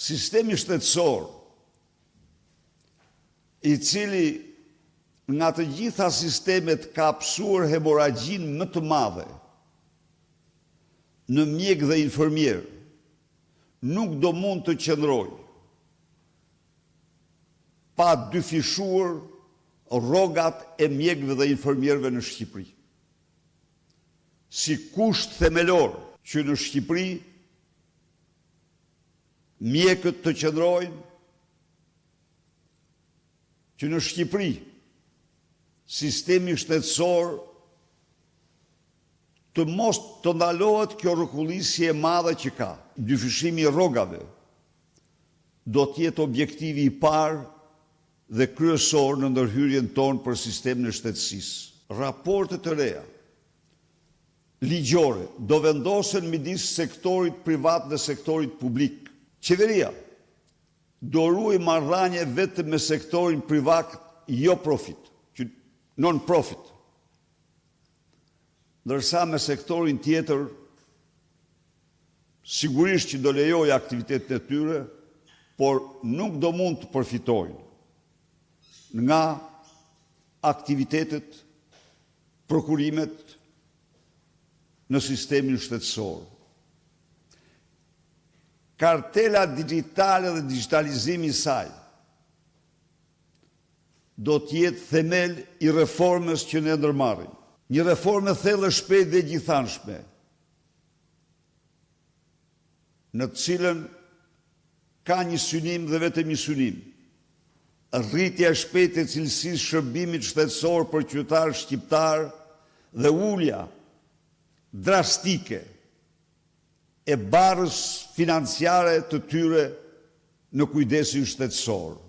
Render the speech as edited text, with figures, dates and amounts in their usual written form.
sistemi shtetësor, i cili nga të gjitha sistemet ka hapësuar hemoragjin më të madhe në mjek dhe infermier, nuk do mund të qëndrojë pa dyfishuar rrogat e mjekëve dhe infermierëve në Shqipëri. Si kusht themelor që në Shqipëri mjekët të qëndrojnë, që në Shqipëri sistemi shtetësor të mos të ndalohet kjo rrëkullisje e madhe që ka. Dyfishimi i rrogave do të jetë objektivi i parë dhe kryesor në ndërhyrjen tonë për sistemin e shtetësisë. Raportet e reja ligjore do vendosen midis sektorit privat dhe sektorit publik. Qeveria do ruaj marrëdhënie vetëm me sektorin privat, jo profit, non-profit. Ndërsa me sektorin tjetër, sigurisht që do lejoj aktivitetet e tyre, por nuk do mund të përfitojnë nga aktivitetet, prokurimet në sistemin shtetësor. Kartela digjitale dhe digitalizimi i saj do të jetë themel i reformës që ne ndërmarrim. Një reformë e thellë, shpejtë dhe gjithanshme, në të cilën ka një synim dhe vetëm një synim: rritja e shpejtë e cilësisë shërbimit shtetësor për qytetarët shqiptar dhe ulja drastike e barrës financiare të tyre në kujdesin shtetësor.